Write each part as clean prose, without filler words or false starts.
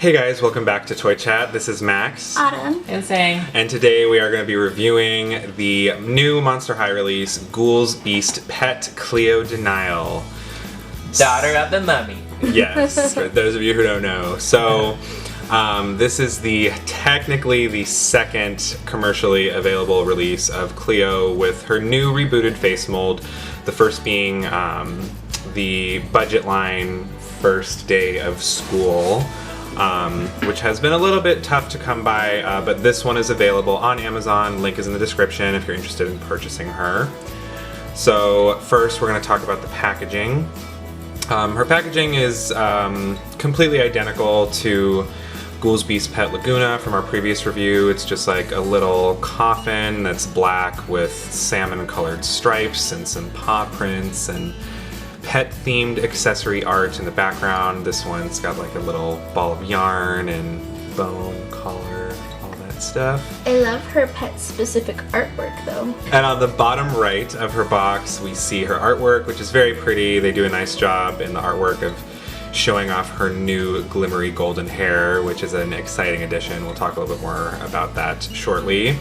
Hey guys, welcome back to Toy Chat. This is Max. Autumn. And Sang. And today we are going to be reviewing the new Monster High release, Ghoul's Beast Pet Cleo De Nile. Daughter of the Mummy. Yes, for those of you who don't know. So, this is technically the second commercially available release of Cleo with her new rebooted face mold. The first being the budget line first day of school. Which has been a little bit tough to come by, but this one is available on Amazon. Link is in the description if you're interested in purchasing her. So first we're going to talk about the packaging. Her packaging is completely identical to Ghoul's Beast Pet Laguna from our previous review. It's just like a little coffin that's black with salmon colored stripes and some paw prints and pet-themed accessory art in the background. This one's got like a little ball of yarn and bone collar, all that stuff. I love her pet-specific artwork though. And on the bottom right of her box, we see her artwork, which is very pretty. They do a nice job in the artwork of showing off her new glimmery golden hair, which is an exciting addition. We'll talk a little bit more about that shortly.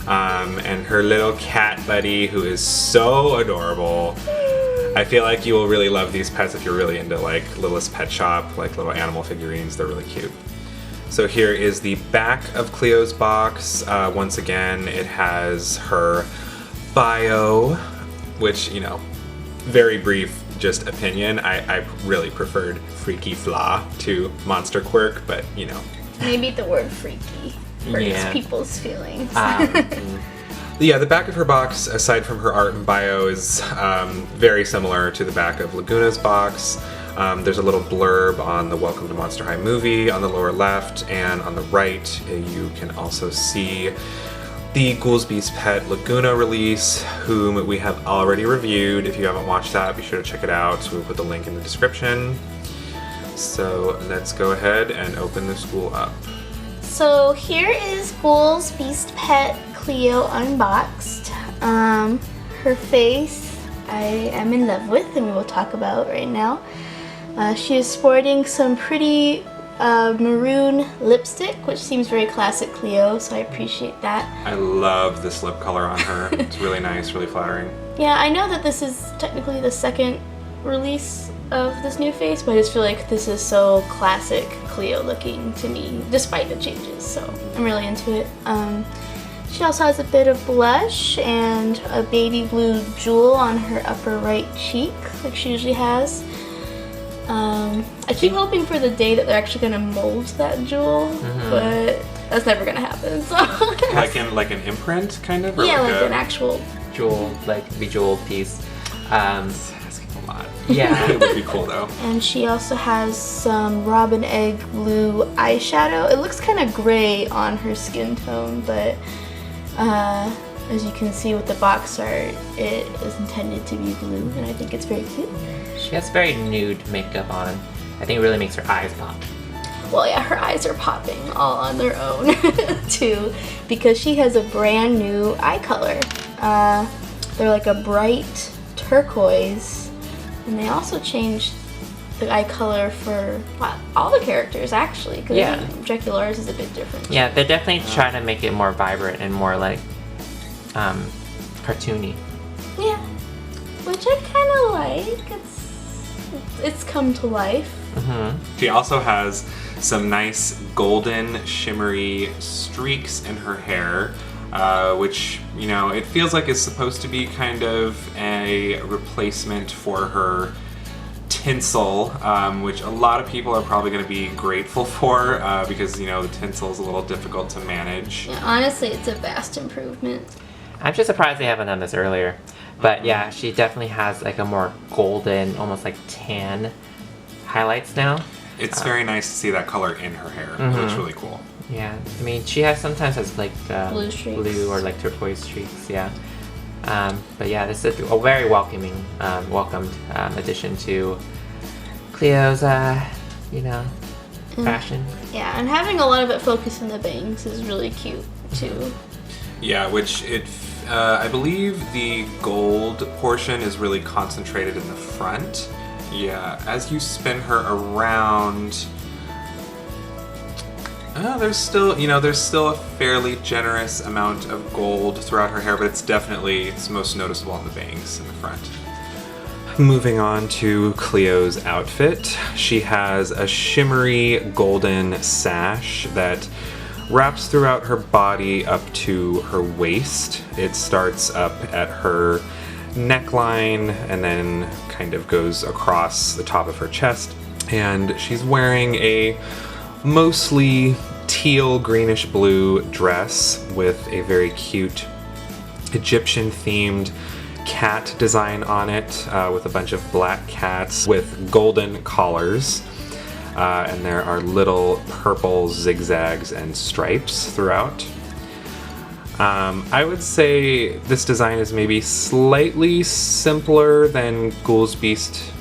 And her little cat buddy, who is so adorable. I feel like you will really love these pets if you're really into like Littlest Pet Shop, like little animal figurines. They're really cute. So here is the back of Cleo's box. Once again, it has her bio, which, you know, very brief, just opinion. I really preferred Freaky Flaw to Monster Quirk, but you know. Maybe the word freaky hurts people's feelings. Yeah, the back of her box, aside from her art and bio, is very similar to the back of Laguna's box. There's a little blurb on the Welcome to Monster High movie on the lower left, and on the right you can also see the Ghoul's Beast Pet Laguna release, whom we have already reviewed. If you haven't watched that, be sure to check it out. We'll put the link in the description. So let's go ahead and open the school up. So here is Ghoul's Beast Pet Cleo unboxed. Her face I am in love with, and we will talk about right now. She is sporting some pretty maroon lipstick, which seems very classic Cleo, so I appreciate that. I love this lip color on her. It's really nice, really flattering. Yeah, I know that this is technically the second release of this new face, but I just feel like this is so classic Cleo looking to me, despite the changes, so I'm really into it. She also has a bit of blush and a baby blue jewel on her upper right cheek, like she usually has. I keep hoping for the day that they're actually going to mold that jewel, but that's never going to happen. So. like an imprint, kind of? Or yeah, like an actual jewel, like bejeweled piece. It's asking a lot. Yeah. It would be cool though. And she also has some robin egg blue eyeshadow. It looks kind of gray on her skin tone, but as you can see with the box art, it is intended to be blue, and I think it's very cute. She has very nude makeup on. I think it really makes her eyes pop. Well, yeah, her eyes are popping all on their own, too, because she has a brand new eye color. They're like a bright turquoise, and they also changed the eye color for all the characters, actually, because Dracula's is a bit different. Yeah, they're definitely trying to make it more vibrant and more like cartoony. Yeah, which I kind of like. It's come to life. She also has some nice golden shimmery streaks in her hair, which, you know, it feels like is supposed to be kind of a replacement for her tinsel, which a lot of people are probably going to be grateful for, because, you know, the tinsel is a little difficult to manage. Yeah, honestly, it's a vast improvement. I'm just surprised they haven't done this earlier. But yeah, she definitely has like a more golden, almost like tan highlights now. It's very nice to see that color in her hair. It looks really cool. Yeah, I mean, she sometimes has like blue streaks. Blue or like turquoise streaks, yeah. But yeah, this is a very welcomed addition to Cleo's, you know, fashion. Yeah, and having a lot of it focused in the bangs is really cute too. Yeah, which I believe the gold portion is really concentrated in the front. Yeah, as you spin her around, There's still a fairly generous amount of gold throughout her hair, but it's most noticeable on the bangs in the front. Moving on to Cleo's outfit. She has a shimmery golden sash that wraps throughout her body up to her waist. It starts up at her neckline and then kind of goes across the top of her chest. And she's wearing a mostly teal greenish blue dress with a very cute Egyptian themed cat design on it, with a bunch of black cats with golden collars. And there are little purple zigzags and stripes throughout. I would say this design is maybe slightly simpler than Ghoul's Beast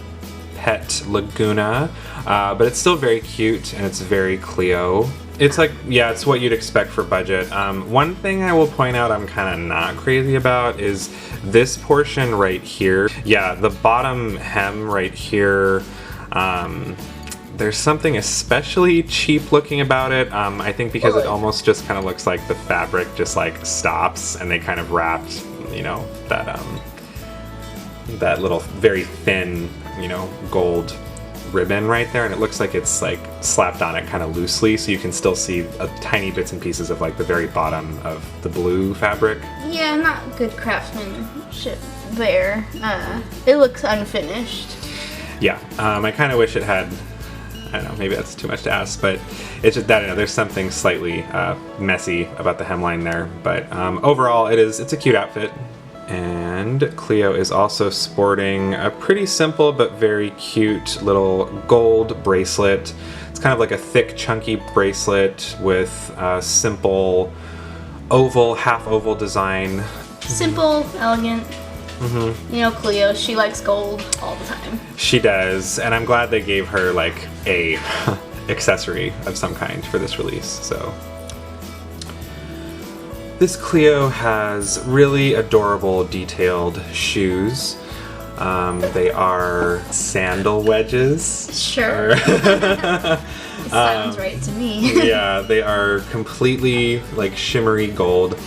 Pet Laguna, but it's still very cute and it's very Cleo. It's it's what you'd expect for budget. One thing I will point out I'm kind of not crazy about is this portion right here. Yeah, the bottom hem right here, there's something especially cheap looking about it. I think because it almost just kind of looks like the fabric just like stops and they kind of wrapped, that little very thin, gold ribbon right there, and it looks like it's like slapped on it kind of loosely, so you can still see tiny bits and pieces of like the very bottom of the blue fabric. Yeah, not good craftsmanship there. It looks unfinished. Yeah, I kind of wish it had, I don't know, maybe that's too much to ask, but it's just that, there's something slightly messy about the hemline there, but overall it's a cute outfit. And Cleo is also sporting a pretty simple but very cute little gold bracelet. It's kind of like a thick, chunky bracelet with a simple oval, half oval design. Simple, elegant. Mm-hmm. Cleo, she likes gold all the time. She does, and I'm glad they gave her like a accessory of some kind for this release. So this Cleo has really adorable detailed shoes. They are sandal wedges. Sure. Sounds right to me. Yeah, they are completely like shimmery gold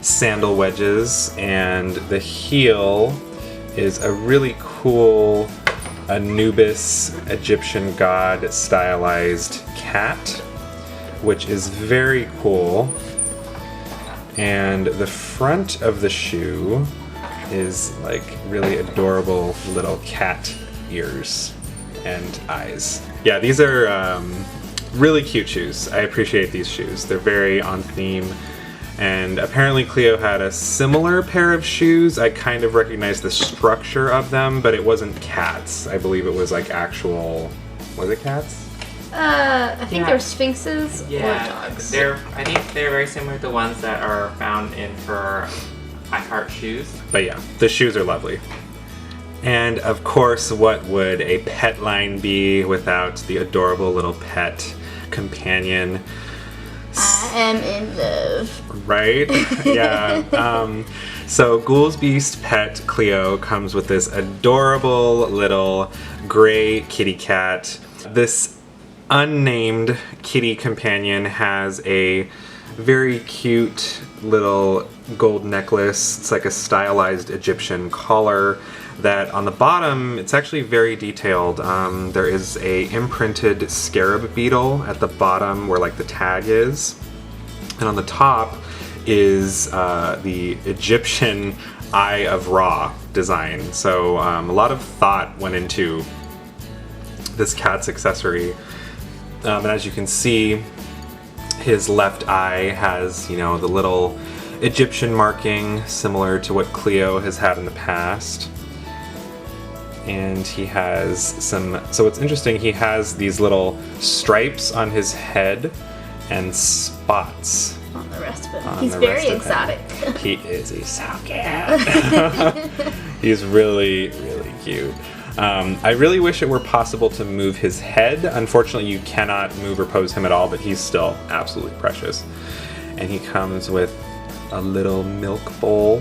sandal wedges, and the heel is a really cool Anubis Egyptian god stylized cat, which is very cool. And the front of the shoe is like really adorable little cat ears and eyes. Yeah, these are really cute shoes. I appreciate these shoes. They're very on theme. And apparently Cleo had a similar pair of shoes. I kind of recognized the structure of them, but it wasn't cats. I believe it was like actual, was it cats? I think they're sphinxes or dogs. I think they're very similar to ones that are found in her I Heart shoes. But yeah, the shoes are lovely. And of course, what would a pet line be without the adorable little pet companion? I am in love. Right? Yeah. So Ghoul's Beast Pet Cleo comes with this adorable little gray kitty cat. This unnamed kitty companion has a very cute little gold necklace. It's like a stylized Egyptian collar that on the bottom, it's actually very detailed. There is a imprinted scarab beetle at the bottom where like the tag is. And on the top is the Egyptian Eye of Ra design. So a lot of thought went into this cat's accessory. And as you can see, his left eye has, the little Egyptian marking similar to what Cleo has had in the past. And he has so what's interesting, he has these little stripes on his head and spots on the rest of him. He's very exotic. He is. He's so cute. He's really, really cute. I really wish it were possible to move his head. Unfortunately, you cannot move or pose him at all, but he's still absolutely precious. And he comes with a little milk bowl,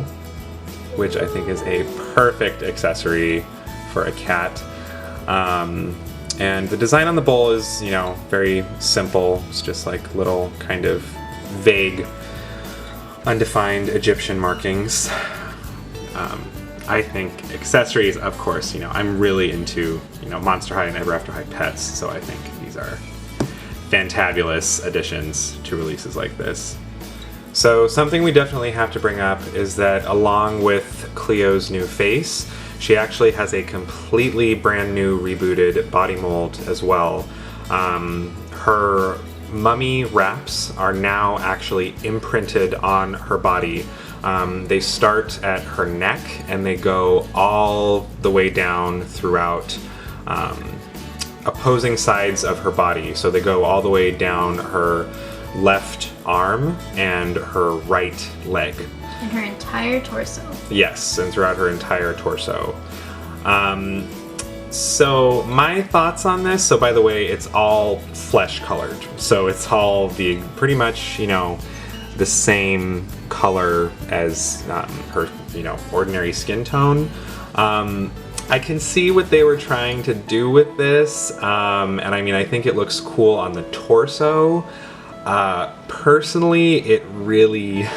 which I think is a perfect accessory for a cat. And the design on the bowl is, you know, very simple. It's just like little kind of vague, undefined Egyptian markings. I think accessories, of course, you know, I'm really into, you know, Monster High and Ever After High pets, so I think these are fantabulous additions to releases like this. So something we definitely have to bring up is that along with Cleo's new face, she actually has a completely brand new rebooted body mold as well. Her mummy wraps are now actually imprinted on her body. They start at her neck and they go all the way down throughout opposing sides of her body. So they go all the way down her left arm and her right leg. And her entire torso. Yes, and throughout her entire torso. So my thoughts on this, so by the way, it's all flesh colored. So it's all the pretty much, you know, the same color as her, you know, ordinary skin tone. I can see what they were trying to do with this, and I mean, I think it looks cool on the torso. Personally, it really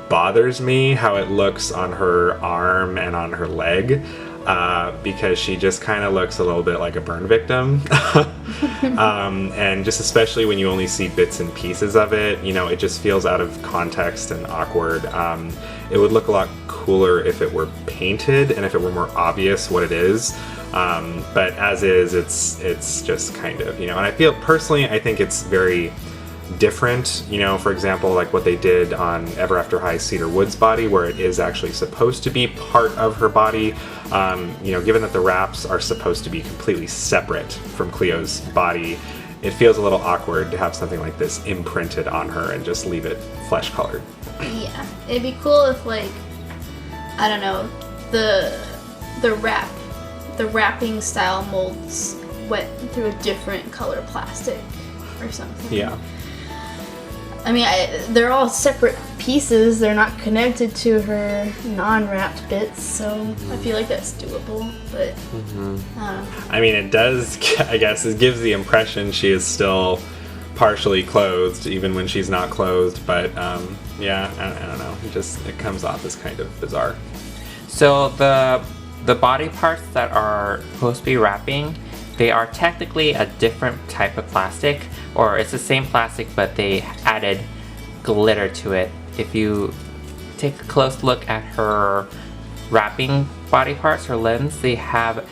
bothers me how it looks on her arm and on her leg, because she just kind of looks a little bit like a burn victim. And just especially when you only see bits and pieces of it, you know, it just feels out of context and awkward. It would look a lot cooler if it were painted and if it were more obvious what it is. But as is, it's just kind of, you know, and I feel personally, I think it's very different, you know, for example, like what they did on Ever After High Cedar Woods body, where it is actually supposed to be part of her body. You know, given that the wraps are supposed to be completely separate from Cleo's body, it feels a little awkward to have something like this imprinted on her and just leave it flesh colored. Yeah, it'd be cool if, like, I don't know, the wrapping style molds went through a different color plastic or something. Yeah. I mean, they're all separate pieces. They're not connected to her non-wrapped bits, so I feel like that's doable. But I don't know. I mean, it does, I guess, it gives the impression she is still partially clothed, even when she's not clothed. But yeah, I don't know. It comes off as kind of bizarre. So the body parts that are supposed to be wrapping, they are technically a different type of plastic, or it's the same plastic but they added glitter to it. If you take a close look at her wrapping body parts, her limbs, they have a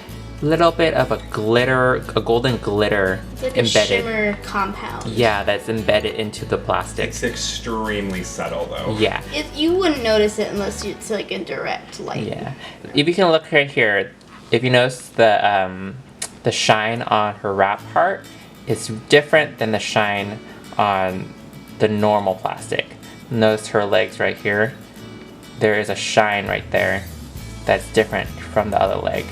little bit of a golden glitter It's like embedded. a shimmer compound. Yeah, that's embedded into the plastic. It's extremely subtle, though. Yeah. You wouldn't notice it unless it's like in direct light. Yeah. If you can look right here, if you notice the shine on her wrap part is different than the shine on the normal plastic. Notice her legs right here. There is a shine right there that's different from the other leg.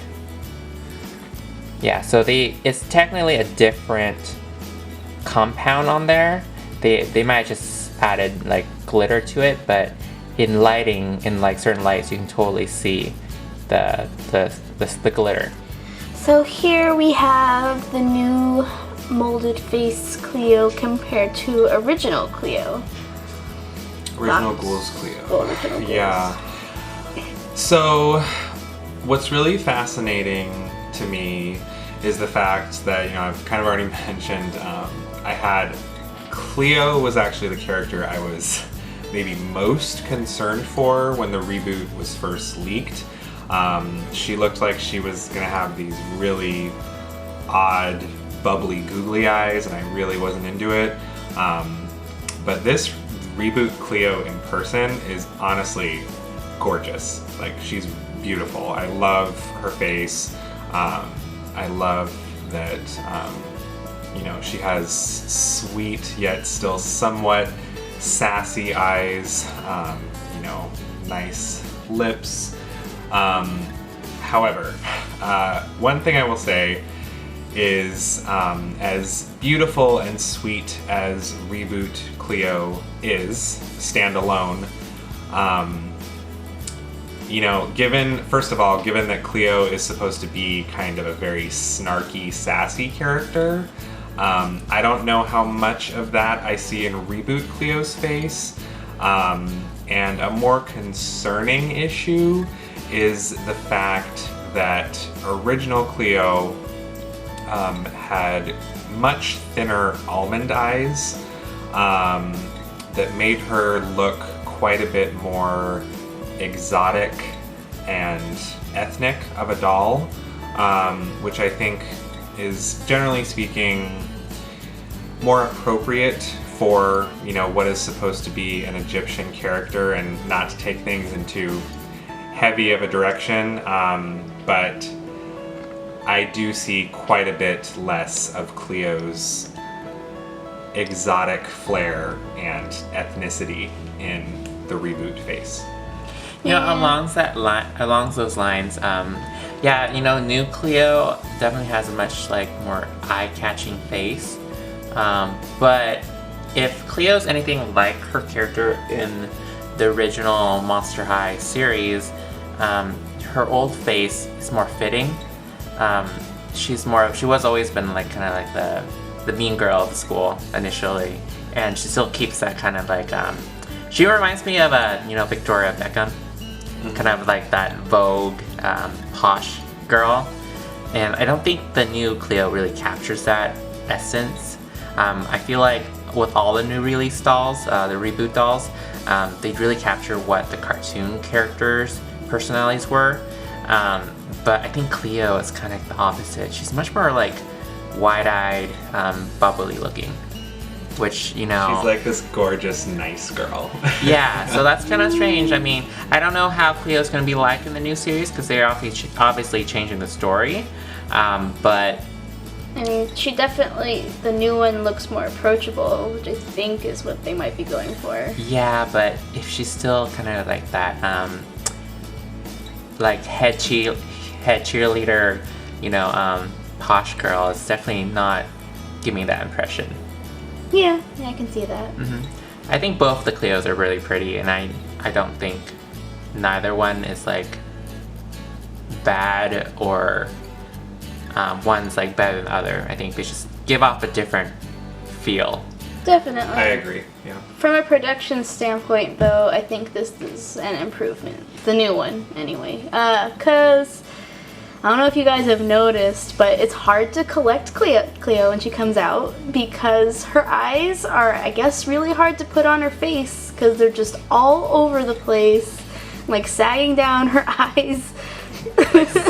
Yeah, so it's technically a different compound on there. They might just added like glitter to it, but in lighting, in like certain lights, you can totally see the glitter. So here we have the new molded face Cleo compared to original Cleo. Original Ghoul's Cleo. Oh, original Ghouls. Yeah. So, what's really fascinating to me is the fact that, you know, I've kind of already mentioned, Cleo was actually the character I was maybe most concerned for when the reboot was first leaked. She looked like she was gonna have these really odd, bubbly, googly eyes, and I really wasn't into it. But this reboot Cleo in person is honestly gorgeous. Like, she's beautiful. I love her face. I love that, you know, she has sweet yet still somewhat sassy eyes, you know, nice lips. However, one thing I will say is, as beautiful and sweet as Reboot Cleo is, standalone, you know, first of all, given that Cleo is supposed to be kind of a very snarky, sassy character, I don't know how much of that I see in reboot Cleo's face. And a more concerning issue is the fact that original Cleo had much thinner almond eyes that made her look quite a bit more exotic and ethnic of a doll, which I think is, generally speaking, more appropriate for, you know, what is supposed to be an Egyptian character and not to take things into heavy of a direction, but I do see quite a bit less of Cleo's exotic flair and ethnicity in the reboot face. You know, along those lines, yeah, you know, new Cleo definitely has a much like more eye-catching face. But if Cleo's anything like her character in the original Monster High series, her old face is more fitting. She was always been like kind of like the mean girl of the school initially, and she still keeps that kind of like she reminds me of you know, Victoria Beckham, kind of like that Vogue posh girl, and I don't think the new Cleo really captures that essence. I feel like with all the new release dolls, the reboot dolls, they really capture what the cartoon characters' personalities were. But I think Cleo is kind of the opposite. She's much more like wide-eyed, bubbly looking, which, you know... She's like this gorgeous, nice girl. Yeah, so that's kind of strange. I mean, I don't know how Cleo's going to be like in the new series, because they're obviously changing the story, but... I mean, she definitely, the new one looks more approachable, which I think is what they might be going for. Yeah, but if she's still kind of like that, like head cheerleader, you know, posh girl, it's definitely not giving me that impression. Yeah, I can see that. I think both the Cleos are really pretty, and I don't think neither one is like bad or one's like better than the other. I think they just give off a different feel. Definitely. I agree, yeah. From a production standpoint, though, I think this is an improvement. The new one, anyway. Because, I don't know if you guys have noticed, but it's hard to collect Cleo when she comes out because her eyes are, I guess, really hard to put on her face because they're just all over the place, like sagging down her eyes.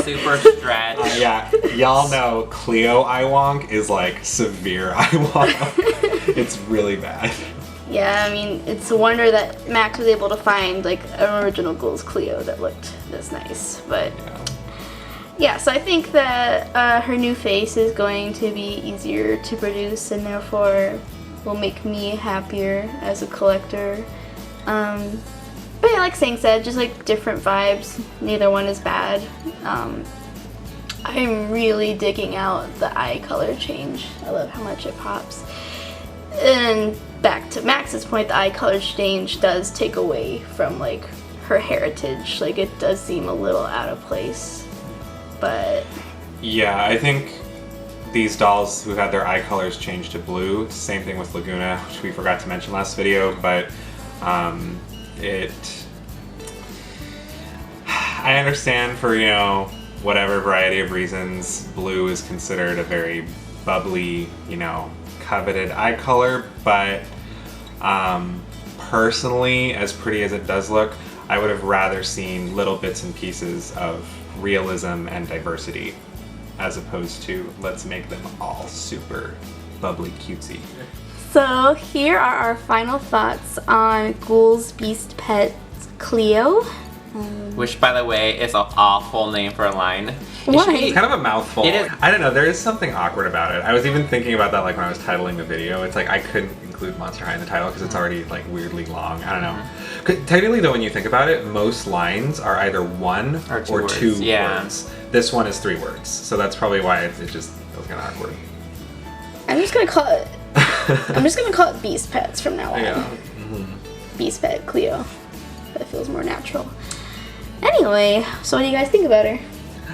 Super stretched. Yeah, y'all know Cleo eye wonk is like severe eye wonk. It's really bad. Yeah, I mean, it's a wonder that Max was able to find like an original Ghoul's Cleo that looked this nice. But yeah, so I think that her new face is going to be easier to produce and therefore will make me happier as a collector. But yeah, like Sang said, just like different vibes. Neither one is bad. I'm really digging out the eye color change. I love how much it pops. And back to Max's point, the eye color change does take away from like her heritage. Like it does seem a little out of place. But yeah, I think these dolls who had their eye colors changed to blue, same thing with Laguna, which we forgot to mention last video, but I understand for, you know, whatever variety of reasons, blue is considered a very bubbly, you know, coveted eye color, but personally, as pretty as it does look, I would have rather seen little bits and pieces of realism and diversity as opposed to let's make them all super bubbly cutesy. so here are our final thoughts on Ghoul's Beast Pet Cleo. Which, by the way, is an awful name for a line. Why? It's kind of a mouthful. It is. I don't know, there is something awkward about it. I was even thinking about that like when I was titling the video. It's like I couldn't include Monster High in the title because it's already like weirdly long. I don't know. Technically though, when you think about it, most lines are either one or two words. This one is 3 words. So that's probably why it just feels kind of awkward. I'm just gonna call it Beast Pets from now on. Yeah. Beast Pet Cleo. That feels more natural. Anyway, so what do you guys think about her?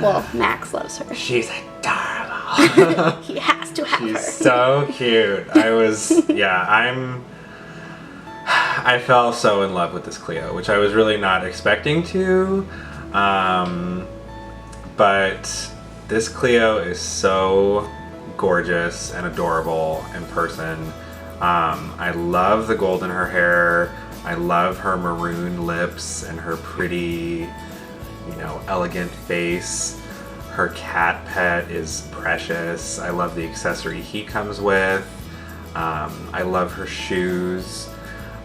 Well, Max loves her. She's adorable. He has to have her. She's so cute. I fell so in love with this Cleo, which I was really not expecting to. But this Cleo is so gorgeous and adorable in person. I love the gold in her hair. I love her maroon lips and her pretty, elegant face. Her cat pet is precious. I love the accessory he comes with. I love her shoes.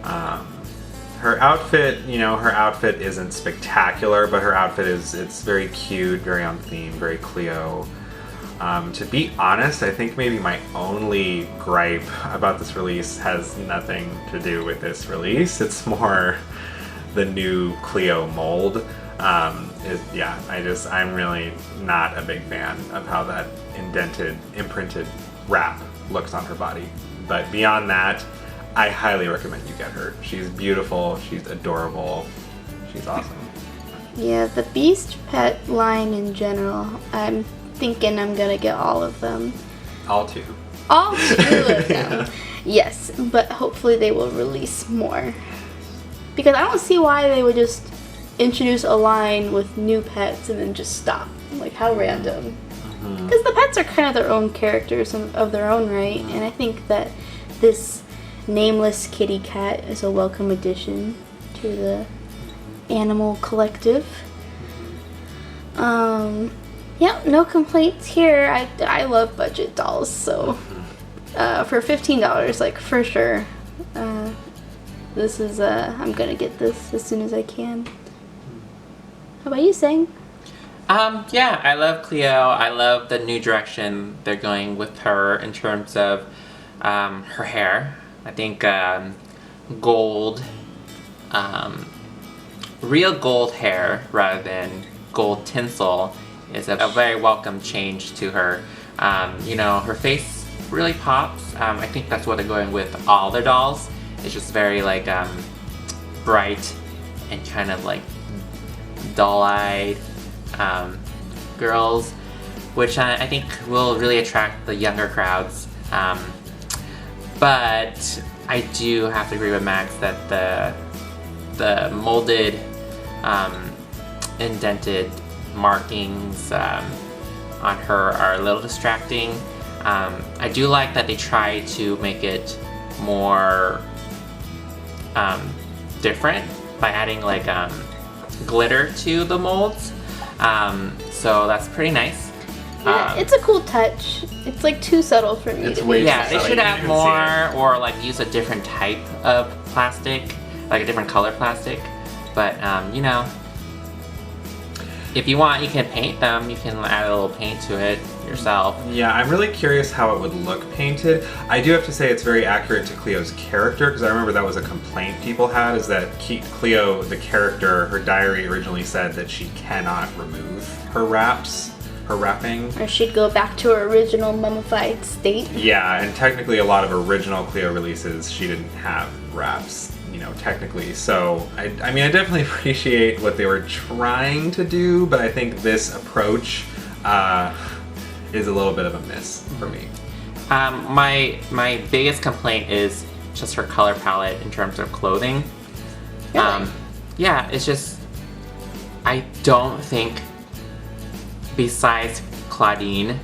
Her outfit, her outfit isn't spectacular, but her outfit it's very cute, very on theme, very Cleo. To be honest, I think maybe my only gripe about this release has nothing to do with this release. It's more the new Cleo mold. I'm really not a big fan of how that imprinted wrap looks on her body. But beyond that, I highly recommend you get her. She's beautiful, she's adorable, she's awesome. Yeah, the Beast Pet line in general, I'm thinking I'm gonna get all of them. All two. All two of them. Yes, but hopefully they will release more. Because I don't see why they would just introduce a line with new pets and then just stop. Like, how random. Because the pets are kind of their own characters of their own right, and I think that this nameless kitty cat is a welcome addition to the animal collective. Yeah, no complaints here. I love budget dolls, so for $15, like, for sure. This is I'm gonna get this as soon as I can. How about you, Sang? Yeah, I love Cleo. I love the new direction they're going with her in terms of her hair. I think gold, real gold hair rather than gold tinsel is a very welcome change to her. Her face really pops. I think that's what they're going with all their dolls. It's just very like bright and kind of like dull-eyed girls, which I think will really attract the younger crowds. But I do have to agree with Max that the molded, indented markings on her are a little distracting. I do like that they try to make it more different by adding like glitter to the molds. So that's pretty nice. Yeah, it's a cool touch. It's like too subtle for me. It's to way be. Yeah, they subtle. should You add can even see more or like use a different type of plastic, like a different color plastic. But if you want, you can paint them. You can add a little paint to it yourself. Yeah, I'm really curious how it would look painted. I do have to say it's very accurate to Cleo's character, because I remember that was a complaint people had, is that Cleo, the character, her diary originally said that she cannot remove her wrapping. Or she'd go back to her original mummified state. Yeah, and technically a lot of original Cleo releases, she didn't have wraps, technically. So, I definitely appreciate what they were trying to do, but I think this approach is a little bit of a miss for me. My biggest complaint is just her color palette in terms of clothing. Really? Yeah, it's just, I don't think, besides Claudine,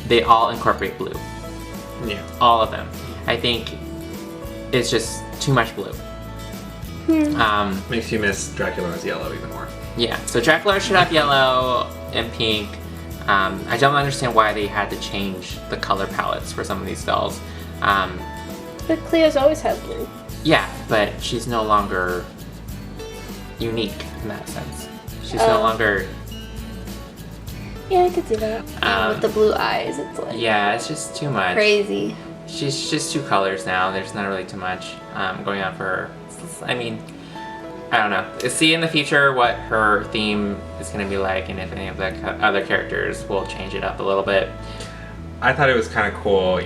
they all incorporate blue. Yeah. All of them. I think it's just too much blue. Makes you miss Dracula's yellow even more. Yeah, so Dracula should have yellow and pink. I don't understand why they had to change the color palettes for some of these dolls. But Cleo's always had blue. Yeah, but she's no longer unique in that sense. She's no longer... Yeah, I could see that. With the blue eyes, it's like... Yeah, it's just too much. Crazy. She's just two colors now. There's not really too much going on for her. I don't know. See in the future what her theme is going to be like, and if any of the other characters will change it up a little bit. I thought it was kind of cool,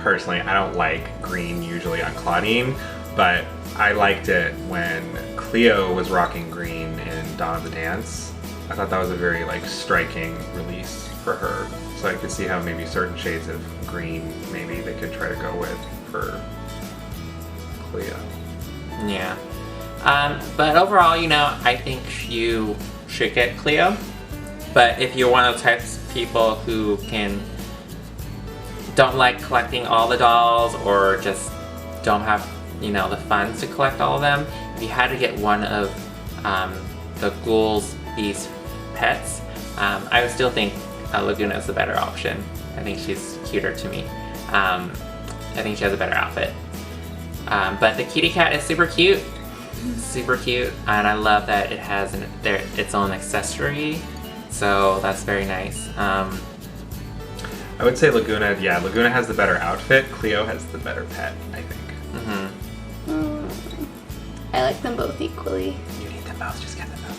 personally, I don't like green usually on Claudine, but I liked it when Cleo was rocking green in Dawn of the Dance. I thought that was a very like striking release for her. So I could see how maybe certain shades of green maybe they could try to go with for Cleo. Yeah. But overall, you know, I think you should get Cleo. But if you're one of the types of people who don't like collecting all the dolls or just don't have, you know, the funds to collect all of them, if you had to get one of the Ghoul's Beast pets, I would still think Laguna is the better option. I think she's cuter to me. I think she has a better outfit. But the kitty cat is super cute. Super cute, and I love that it has its own accessory, so that's very nice. I would say Laguna, yeah, Laguna has the better outfit. Cleo has the better pet, I think. I like them both equally. You need them both, just get them both.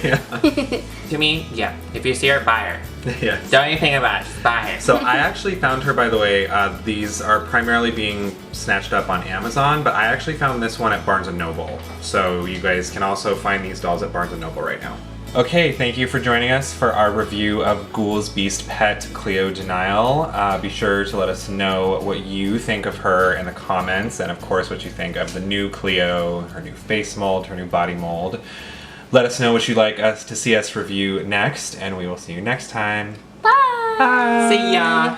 Yeah. To me, yeah, if you see her, buy her. Yes. Don't even think about it, just buy her. So I actually found her, by the way, these are primarily being snatched up on Amazon, but I actually found this one at Barnes & Noble. So you guys can also find these dolls at Barnes & Noble right now. Okay, thank you for joining us for our review of Ghoul's Beast pet, Cleo De Nile. Be sure to let us know what you think of her in the comments, and of course what you think of the new Cleo, her new face mold, her new body mold. Let us know what you'd like us to see us review next, and we will see you next time. Bye! See ya!